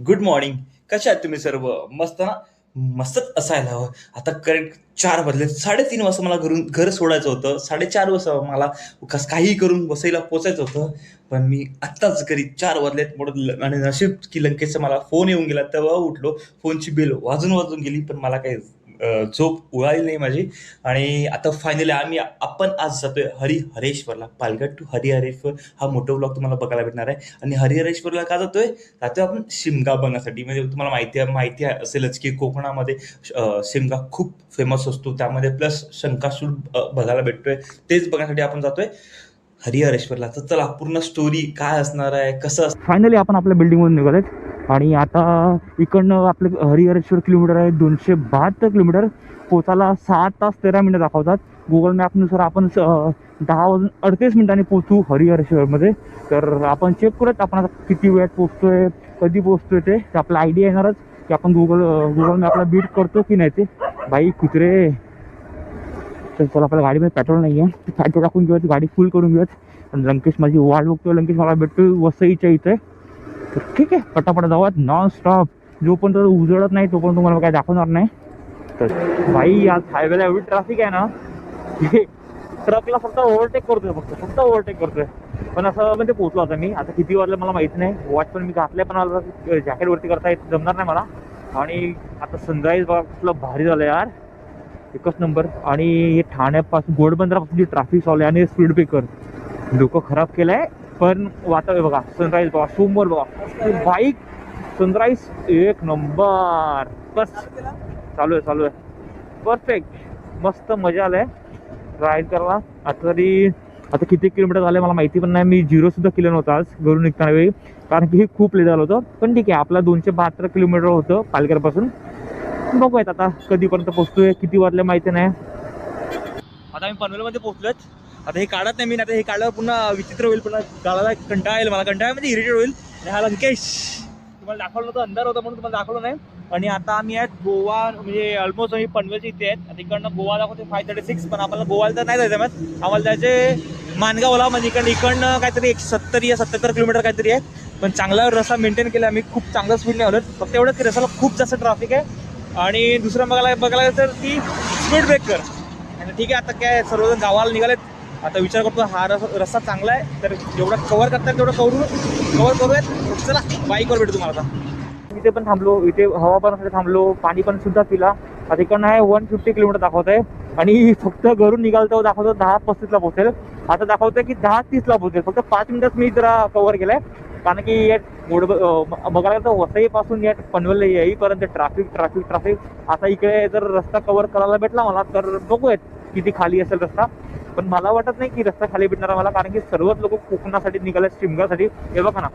Good morning. कशा आहात तुम्ही सर्व? मस्त ना? मस्तच असायला हवं. आता करेक्ट 4 वाजले. 3:30 वाजता मला घर सोडायचं होतं. 4:30 वाजता मला काहीही करून वसईला पोहोचायचं होतं. पण मी आत्ताच घरी 4 वाजलेत म्हणून आणि नशीब की लंकेशचा मला फोन येऊन गेला. तेव्हा उठलो. फोनची बेल वाजून गेली, पण मला काही झोप उडाली नाही माझी. आणि आता फायनली आपण आज जातोय हरिहरेश्वरला. पालघर टू हरिहरेश्वर हा मोठा ब्लॉग तुम्हाला बघायला भेटणार आहे. आणि हरिहरेश्वरला का जातोय? जातोय आपण शिमगा बघण्यासाठी. म्हणजे तुम्हाला माहिती असेलच की कोकणामध्ये शिमगा खूप फेमस असतो. त्यामध्ये प्लस शंकासूर बघायला भेटतोय. तेच बघण्यासाठी आपण जातोय हरिहरेश्वरला. तर चला पूर्ण स्टोरी काय असणार आहे, कसं असणार. फायनली आपण आपल्या बिल्डिंगमधून निघालेत आणि आता इकडनं आपलं हरिहरेश्वर किलोमीटर आहे 272 किलोमीटर. पोचायला 7 तास 13 मिनिटं दाखवतात. गुगल मॅपनुसार आपण 10 वाजून 38 मिनिटांनी पोहोचू हरिहरेश्वरमध्ये. तर आपण चेक करूयात आपण आता किती वेळात पोहोचतोय, कधी पोहोचतोय ते आपला आयडिया येणारच की आपण गुगल मॅपला बीट करतो की नाही. ते बाई कुत्रे. तर चला आपल्या गाडीमध्ये पेट्रोल नाही आहे, पेट्रोल टाकून घेऊयात, गाडी फुल करून घेऊयात. आणि लंकेश माझी वाट बघतोय. लंकेश मला भेटतोय वसईच्या इथे. तर ठीक आहे, पटापट जाऊयात नॉन स्टॉप. जोपर्यंत उजळत नाही तोपर्यंत तुम्हाला काय दाखवणार नाही. तर भाई आज हायवेला एवढी ट्रॅफिक आहे ना की ट्रकला फक्त ओव्हरटेक करतोय. पण असं म्हणजे पोहोचलो आता मी. आता किती वाजलं मला माहिती नाही. वॉच पण मी घातलंय, पण मला जॅकेट वरती करता येत जमणार नाही मला. आणि आता सनराईज बघा कसलं भारी झालं यार, एकच नंबर. आणि हे ठाण्यापासून घोडबंदरापासून जी ट्रॅफिक चालू आहे आणि स्पीड ब्रेकर डोकं खराब केलंय. पण वातावरण बघा, सनराईज बघा, समोर बघा, बाईक सनराईज एक नंबर. बस चालू आहे परफेक्ट. मस्त मजा आलाय राईड करायला. आता किती किलोमीटर झाले मला माहिती पण नाही. मी 0 सुद्धा केलं नव्हतं आज घरून निघताना वेळी, कारण की हे खूप लेट झालं होतं. पण ठीक आहे, आपला 272 किलोमीटर होतं पालघरपासून. बघूयात आता कधीपर्यंत पोहोचतोय, किती वाजले माहिती नाही. आता मी पनवेलमध्ये पोहोचलोच. आता हे काढत नाही मी, आता हे काढल्यावर पुन्हा विचित्र होईल, पुन्हा काढायला कंटाळा येईल मला. कंटाळा म्हणजे इरिटेट होईल. आणि हा लंकेश तुम्हाला दाखवलं नव्हतं, अंधार होता म्हणून तुम्हाला दाखवलं नाही. आणि आता आम्ही आहेत गोवा, म्हणजे ऑलमोस्ट आम्ही पनवेलच्या इथे आहेत. आता इकडनं गोवा दाखवते 536, पण आपल्याला गोवाला तर नाही जायचं मग. आम्हाला जायचे माणगावला. म्हणजे इकडनं काहीतरी 170 या 77 किलोमीटर काहीतरी आहे. पण चांगला रस्ता मेंटेन केला आम्ही, खूप चांगला स्पीड नाही आलं. फक्त एवढंच की रस्त्याला खूप जास्त ट्रॅफिक आहे. आणि दुसरं बघायला तर ती स्पीड ब्रेकर. आणि ठीक आहे, आता काय सर्वजण गावाला निघालेत. आता विचार करतो हा रस्ता चांगला आहे, तर जेवढा कव्हर करता येईल तेवढं कव्हर करूयात. चला बाईकवर भेटू तुम्हाला. आता इथे पण थांबलो, इथे हवा पण थांबलो, पाणी पण सुद्धा पिला. आता इकडनं आहे 150 किलोमीटर दाखवत आहे. आणि फक्त घरून निघाल तर दाखवतो 10:35ला पोहोचेल. आता दाखवतोय की 10:30ला पोहोचेल. फक्त 5 मिनिटात मी जरा कव्हर केलंय. कारण की बघायला तर वसईपासून या पनवेल येईपर्यंत ट्रॅफिक. आता इकडे जर रस्ता कव्हर करायला भेटला मला तर बघूयात किती खाली असेल रस्ता. पण मला वाटत नाही की रस्ता खाली भेटणार मला, कारण की सर्वच लोक कोकणासाठी निघाले, शिमगासाठी. हे बघा ना,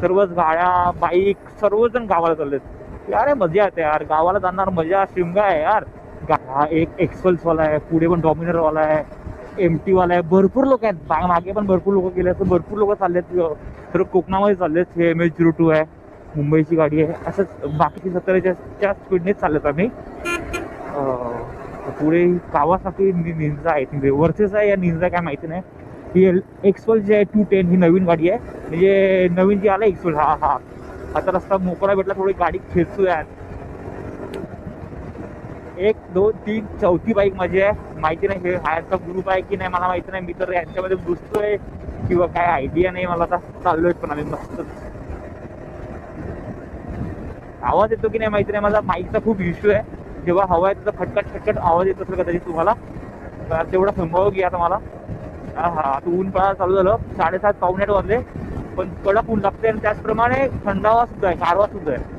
सर्वच गाड्या, बाईक, सर्वजण गावाला चाललेत यार. मजा येते यार, गावाला जाणार मजा. शिमगा आहे यार. एक एक्सपल्स वाला आहे, पुढे पण डॉमिनर वाला आहे, MT वाला आहे. भरपूर लोक आहेत, मागे पण भरपूर लोक गेले. तर भरपूर लोक चाललेत, सर्व कोकणामध्ये चाललेत. हे MH02 आहे, मुंबईची गाडी आहे. असंच बाकीची 70च्या स्पीडनेच चाललेत आम्ही. पुढे कावासाकी निंजा आहे, वर्सेस आहे या निंजा काय माहिती नाही. ही एक्सपल्स जी आहे 210 ही नवीन गाडी आहे, म्हणजे नवीन जी आलं एक्सपल्स. हा आता रस्ता मोकळा भेटला, थोडी गाडी खेचूया. 1, 2, 3 चौथी बाईक माझी आहे. माहिती नाही हे हायरचा ग्रुप आहे की नाही मला माहिती नाही. मी तर यांच्यामध्ये घुसतोय किंवा काय आयडिया नाही मला. आता चाललोय पण आम्ही मस्त. आवाज येतो की नाही माहिती नाही. माझा माईकचा खूप इश्यू आहे. जेव्हा हवा आहे त्याचा खटखट आवाज येत असेल कदाचित तुम्हाला. तेवढा संभव घ्या आता मला. आता ऊन पडायला चालू झालं. 7:30 पावणे 8 वाजले, पण कडक ऊन लागते. आणि त्याचप्रमाणे थंडावा सुद्धा आहे, गारवा सुद्धा आहे.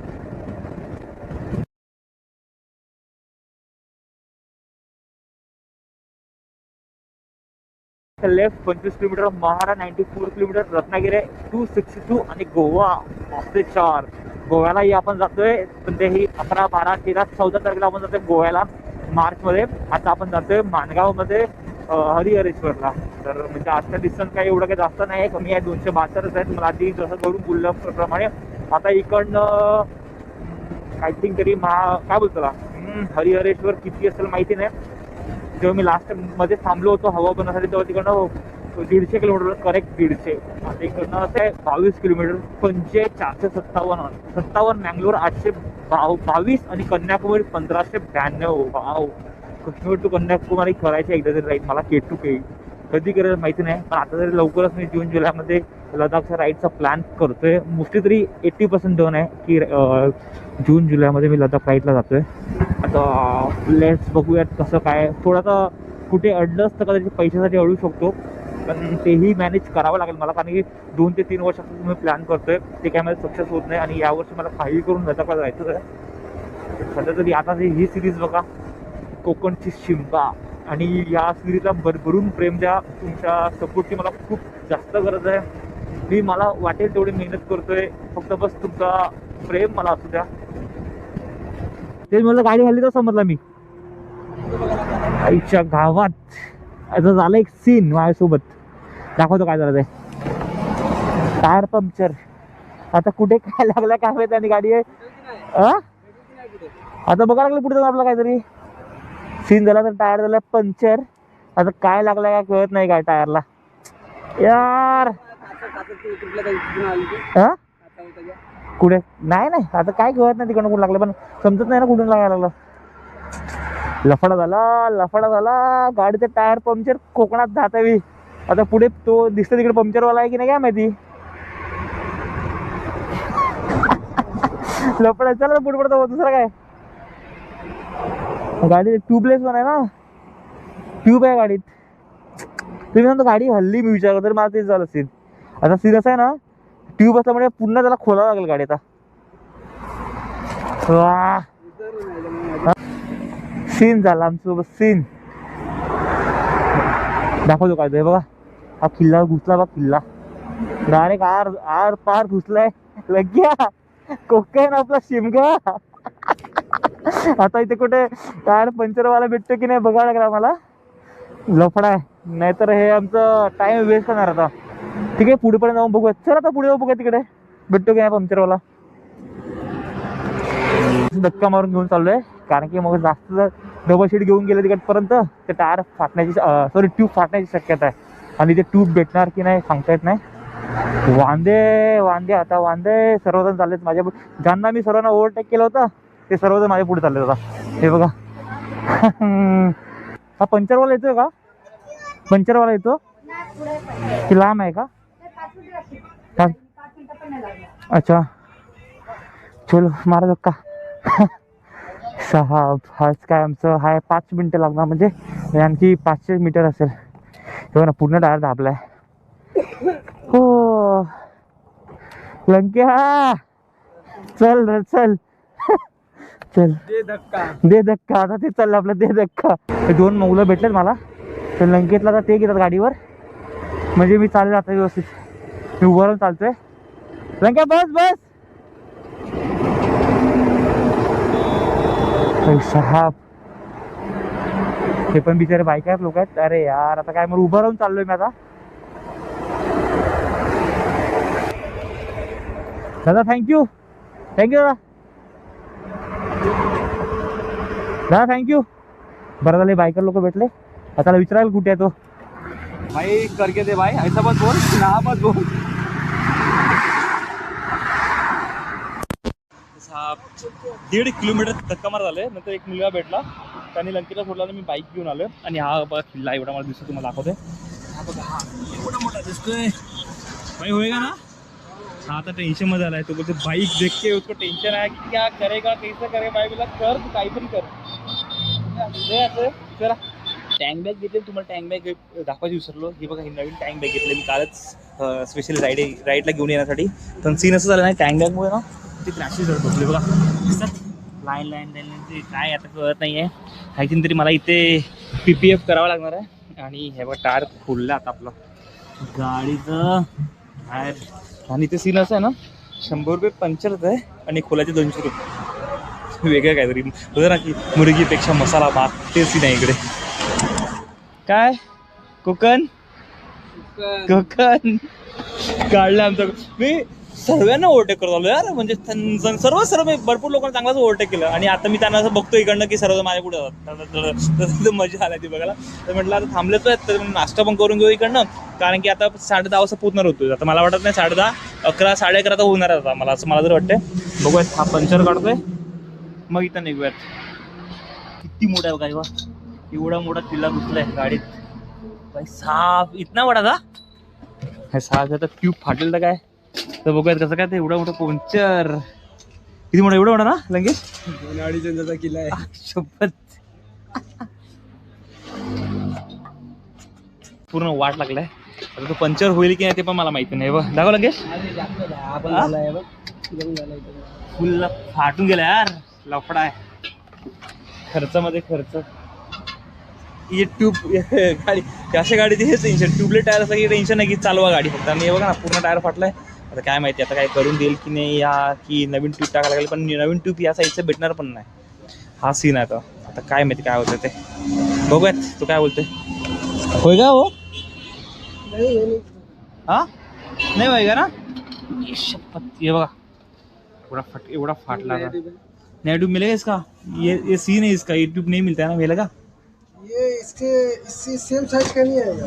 Left 25 kilometre, MHADA 94 kilometre, Ratnagiri 262 आणि गोवा 4. गोव्यालाही आपण जातोय, पण तेही 11, 12, 13, 14 तारखेला आपण जातोय गोव्याला मार्चमध्ये. आता आपण जातोय माणगावमध्ये हरिहरेश्वरला. तर म्हणजे आजचा डिस्टन्स काही एवढं काही जास्त नाही आहे, कमी आहे. 272 आहेत. मला आधी जसं करून बोलल्याप्रमाणे आता इकडनं आय थिंक तरी काय बोलतो हरिहरेश्वर किती असेल माहिती नाही. जेव्हा मी लास्ट मध्ये थांबलो होतो हवा बनवण्यासाठी, तेव्हा तिकडनं 150 किलोमीटर करेक्ट 150 आणि इकडनं असं आहे 22 किलोमीटर 457 मँगलोर 822 आणि कन्याकुमारी 1592. वाव, काश्मीर टू कन्याकुमारी करायची एकदा तरी राईड मला के टू के. कधी करेल माहिती नाही, पण आता तरी लवकरच मी जून जुलैमध्ये लडाखच्या राईडचा प्लॅन करतोय. मोस्टली तरी 80% डन आहे की जून जुलैमध्ये मी लडाख राईडला जातोय. आता लेट्स बघूयात कसं काय. थोडासा कुठे अडलं असतं कदाचित पैशासाठी अडू शकतो, पण तेही मॅनेज करावं लागेल मला, कारण की 2 ते 3 वर्षापासून मी प्लॅन करतोय. ते काय मला सक्सेस होत नाही आणि यावर्षी मला काही करून लडाखला जायचं आहे. सध्या तरी आता ही सिरीज बघा, कोकणची शिमगा, आणि या सिरीजला भरभरून प्रेम द्या. तुमच्या सपोर्टची मला खूप जास्त गरज आहे. मी मला वाटेल तेवढी मेहनत करतोय, फक्त बस तुमचा प्रेम मला असू द्या. ते मला गाडी हल्ली तर समजला मी आईच्या गावात. आता झालं एक सीन माझ्यासोबत, दाखवतो काय झालं ते. Tyre puncture. आता कुठे काय लागलं काय माहिती, आणि गाडी आहे आता बघा लागलं पुढे जाऊन आपलं काहीतरी सीन झाला, तर टायर झाला पंक्चर. आता काय लागलं काय कळत नाही काय टायरला यार. कुठे नाही नाही आता काय कळत नाही तिकडून कुठं लागलं, पण समजत नाही ना कुठून लागायला लागलं. लफडा झाला गाडीचं टायर पंक्चर कोकणात जातावी. आता पुढे तो दिसतो तिकडे पंक्चरवाला आहे की नाही काय माहिती. लफडा चला पुढे पडतो दुसरा काय. गाडी ट्यूबलेस पण आहे ना, ट्यूब आहे गाडीत. तुम्ही म्हणतो गाडी हल्ली मी विचार तर मला तेच झालं सीन. आता सीन असं आहे ना, ट्यूब असल्यामुळे पुन्हा त्याला खोलावं लागेल गाडी. आता सीन झाला आमच्यासोबत सीन. दाखवतो काय ते बघा. हा किल्ला घुसला बघा, किल्ला डायरेक्ट आर पार घुसलाय. लग्या कोकण आपला शिमगा. आता इथे कुठे टायर पंक्चरवाला भेटतो की नाही बघायला लागला मला. लफडा आहे, नाहीतर हे आमचं टाइम वेस्ट करणार. आता ठीक आहे पुढे पर्यंत जाऊन बघूया. चल आता पुढे जाऊ बघूया तिकडे भेटतो की नाही पंक्चरवाला. धक्का मारून घेऊन चाललोय, कारण की मग जास्त जर डबल शीट घेऊन गेले तिकडपर्यंत ते टायर फाटण्याची ट्यूब फाटण्याची शक्यता आहे. आणि ते ट्यूब भेटणार की नाही सांगता येत नाही. वांदे आता वांदे सर्वजण चाललेत माझ्या. ज्यांना मी सर्वांना ओव्हरटेक केलं होतं ते सर्वजण माझ्या पुढे चालले होता. हे बघा. हा पंक्चरवाला येतोय का? पंक्चरवाला येतो की लांब आहे का? अच्छा चलो मारा धक्का. साहेब हाच काय आमचं हाय 5 मिनिटं लागणार, म्हणजे आणखी 500 मीटर असेल. तेव्हा ना पूर्ण टायर दाबलाय. हो लंक्या चल रे चल. चल दे धक्का. आता ते चाललं आपलं, दे धक्का. 2 मुलं भेटलेत मला तर लंकेतला, आता ते घेतात गाडीवर, म्हणजे मी चालेल आता व्यवस्थित. मी उभारून चालतोय. लंक्या बस बस. साहेब हे पण बिचारे बाईक आहेत लोक आहेत. अरे यार आता काय मला उभं राहून चाललोय मी आता. दादा थँक्यू दादा थँक्यू. बरं झालं बायकर लोक भेटले. आता विचारायला कुठे आहे तो. भाई करके दे भाई, ऐसा मत बोल, ना मत बोल. 1.5 किलोमीटर धक्का मार झाले. नंतर एक मुलगा भेटला, त्यांनी लंकेला सोडला, मी बाईक घेऊन आलो. आणि हा बघा किल्ला एवढा मला दिसतो, तुम्हाला दाखवते. हा बघा, हा एवढा मोठा दिसतोय भाई. होएगा ना. हा आता टेन्शन मध्ये आलाय तो. बोलते बाईक देख के उसको टेन्शन आहे की क्या करेगा कैसे करे. बाई बोला कर तू काही पण कर. चला टँक बॅग घेतले. तुम्हाला टँक बॅग दाखवायची विसरलो. हे बघा ही नवीन टँक बॅग घेतली मी कालच स्पेशली राईडला घेऊन येण्यासाठी. पण सीन असं झालं नाही टँक बॅगमुळे ना ते क्रॅशेस होते बघा. लाईन काय आता कळत नाही आहे. हायकिंग तरी मला इथे PPF करावं लागणार आहे. आणि हे बघा टायर खोललं आता आपलं गाडीचं टायर. आणि इथे सीन असं आहे ना, 100 रुपये पंक्चरच आहे आणि खोलाचे 200 रुपये. वेगळं काहीतरी बघा ना की मुर्गीपेक्षा मसाला भात ते सीन आहे इकडे. काय कोकण काढलं आमचं. मी सर्वांना ओव्हरटेक करत आलो यार, म्हणजे सर्व मी भरपूर लोकांना चांगलाच ओव्हरटेक केलं. आणि आता मी त्यांना असं बघतो इकडनं की सर्व माझ्या पुढे जातात. मजा आली ती बघायला. तर म्हटलं आता थांबलेच आहेत तर नाश्ता पण करून घेऊ इकडनं, कारण की आता 10:30 वाजता पोहोचणार होतो. आता मला वाटत नाही 10:30, 11, 11:30 तर होणार आहे आता मला, असं मला तर वाटतंय. बघूयात, हा पंचर काढतोय मग इथं निघूयात. किती मोठा आहे बघा, एवढा मोठा किल्ला घुसलाय गाडीत भाई साफ, इतना बडा था हे. साफ आता ट्यूब फाटेल तर काय, तर बघूयात कसं काय. ते एवढा मोठा पंचर, किती मोठा, एवढा मोठा ना लंगेश, 2-2.5 इंचाचा किल्ला आहे. शपथ. पूर्ण वाट लागलाय. आता तो पंचर होईल की नाही ते पण मला माहिती नाही. बघ दाखव लंगेश, फुल फाटून गेला यार, लफडा आहे. खर्चामध्ये खर्च. ही ट्यूब गाडी, अशा गाडीचे हेच टेन्शन, ट्यूबलेट टायर असं काही टेन्शन नाही की चालवा गाडी फक्त. आणि हे बघा ना पूर्ण टायर फाटलाय. आता काय माहिती आता काय करून देईल की नाही, या की नवीन ट्यूब टाकायला लागेल. पण नवीन ट्यूब या साईडचं भेटणार पण नाही, हा सीन आहे. आता काय माहिती काय होतं ते, बघूयात. तू काय बोलतोय, होय का हो? हा नाही होय का ना, शपथ. ये बघा एवढा फाटला का. नया ट्यूब मिलेगा इसका, ये सीन है इसका, ये ट्यूब नहीं मिलता है ना, मिलेगा? ये इससे सेम साइज का नहीं आएगा.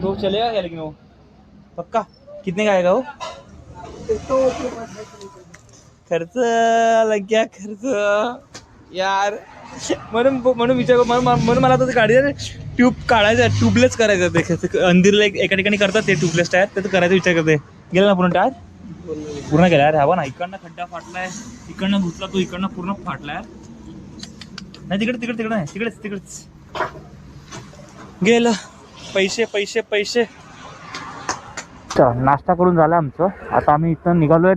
तो चलेगा क्या लेकिन वो पक्का कितने का आएगा वो? तो खर्च लग गया खर्च यार. म्हणून विचार, म्हणून मला तर गाडीला ट्यूब काढायचं, ट्यूबलेस करायचं. ते अंधीरला एका ठिकाणी करतात ते ट्यूबलेस टायर, त्याचं करायचा विचार करते. गेला ना पूर्ण टायर, पूर्ण गेला यार. हवा ना, इकडनं खड्डा फाटलाय, इकडनं घुसला तो, इकडनं पूर्ण फाटलाय. नाही तिकडे नाही, तिकडेच गेलं. पैसे. नाश्ता करून झाला आमचं. आता आम्ही इथं निघालोय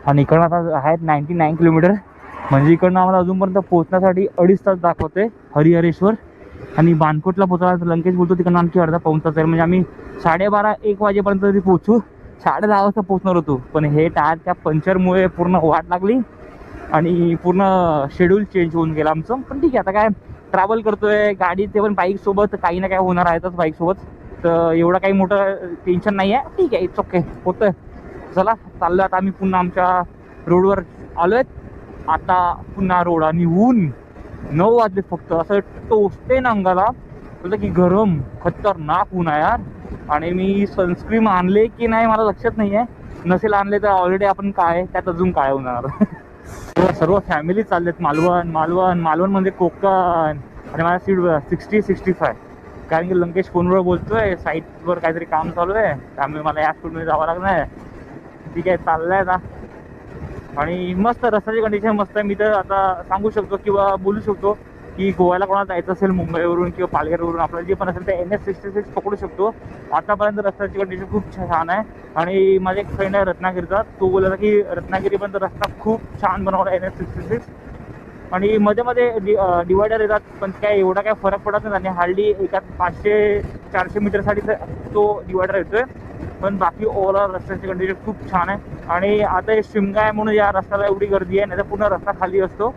आणि इकडनं आता आहेत 99 किलोमीटर. म्हणजे इकडनं आम्हाला अजूनपर्यंत पोहोचण्यासाठी 2.5 तास दाखवते हरिहरेश्वर. आणि बानकोटला पोहोचायला लंकेश बोलतो तिकडनं आणखी अर्धा पाऊण तास आहे. म्हणजे आम्ही 12:30-1 वाजेपर्यंत तरी पोहोचू. 10:30 वाजता पोहोचणार होतो, पण हे टायरच्या पंचरमुळे पूर्ण वाट लागली आणि पूर्ण शेड्यूल चेंज होऊन गेला आमचं. पण ठीक आहे, आता काय ट्रॅव्हल करतोय गाडी, ते पण बाईकसोबत, काही ना काय होणार आहेतच बाईकसोबत. तर एवढं काही मोठं टेन्शन नाही आहे, ठीक आहे, इट्स ओके, होतं. चला चाललो आता आम्ही पुन्हा आमच्या रोडवर आलोय. आता पुन्हा रोड आणि ऊन 9 वाजले फक्त, असं टोचते ना अंगाला, तुला की गरम खतरनाक ऊन आहे यार. आणि मी सनस्क्रीन आणले की नाही मला लक्षात नाही आहे. नसेल आणले तर ऑलरेडी आपण काय त्यात अजून काय होणार. सर्व फॅमिली चाललेत मालवण म्हणजे कोकण. आणि माझा सीट 60-65, कारण की लंकेश फोनवर बोलतोय, साईटवर काहीतरी काम चालू आहे, त्यामुळे मला या स्कूलमध्ये जावं लागणार. ठीक आहे, चाललंय आता. आणि मस्त रस्त्याची कंडिशन मस्त आहे. मी तर आता सांगू शकतो किंवा बोलू शकतो की गोव्याला कोणाला जायचं असेल मुंबईवरून किंवा पालघरवरून, आपल्याला जे पण असेल ते NH66 पकडू शकतो. आतापर्यंत रस्त्याची कंडिशन खूप छान आहे. आणि माझा एक फ्रेंड आहे रत्नागिरीचा, तो बोलला की रत्नागिरीपर्यंत रस्ता खूप छान बनवला आहे NH66. आणि मध्ये डिवायडर येतात, पण काय एवढा काय फरक पडत नाही. आणि हार्डली एका 500-400 मीटरसाठी तो डिवायडर येतोय. पण बाकी ओव्हरऑल रस्त्याची कंडिशन खूप छान आहे. आणि आता हे शिमगा आहे म्हणून या रस्त्याला एवढी गर्दी आहे, नाही तर पूर्ण रस्ता खाली असतो.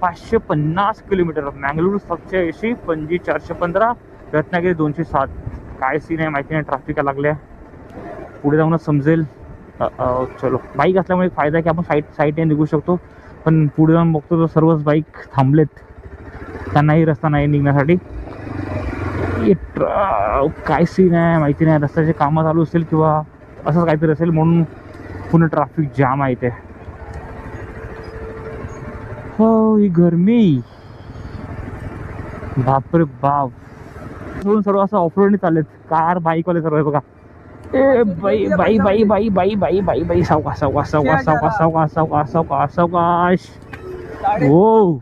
550 किलोमीटर. मँगळूर 780, पणजी 415, रत्नागिरी 207. काय सीन आहे माहिती नाही, ट्रॅफिक लागल्या, पुढे जाऊनच समजेल. चलो, बाईक असल्यामुळे फायदा आहे की आपण साईडने निघू शकतो. पण पुढे जाऊन बघतो तर सर्वच बाईक थांबलेत, त्यांनाही रस्ता नाही निघण्यासाठी. काय सीन आहे माहिती नाही, रस्त्याचे कामं चालू असेल किंवा असंच काहीतरी असेल म्हणून पुन्हा ट्रॅफिक जाम आहे ते. हो, ही गरमी, बापरे बाप. सोडून सर्व असं ऑफरोडने चाललेत, कार बाईकवाले सर्व. बघा, ए बाई, सावकाश. हो,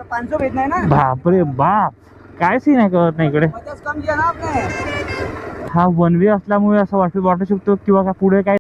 500 भेटणार आहे ना. बापरे बाप, काय सीन आहे कळत नाही इकडे. 50 कम किया ना आपने. हा वन वे असल्यामुळे असं वाटू शकतो किंवा पुढे काय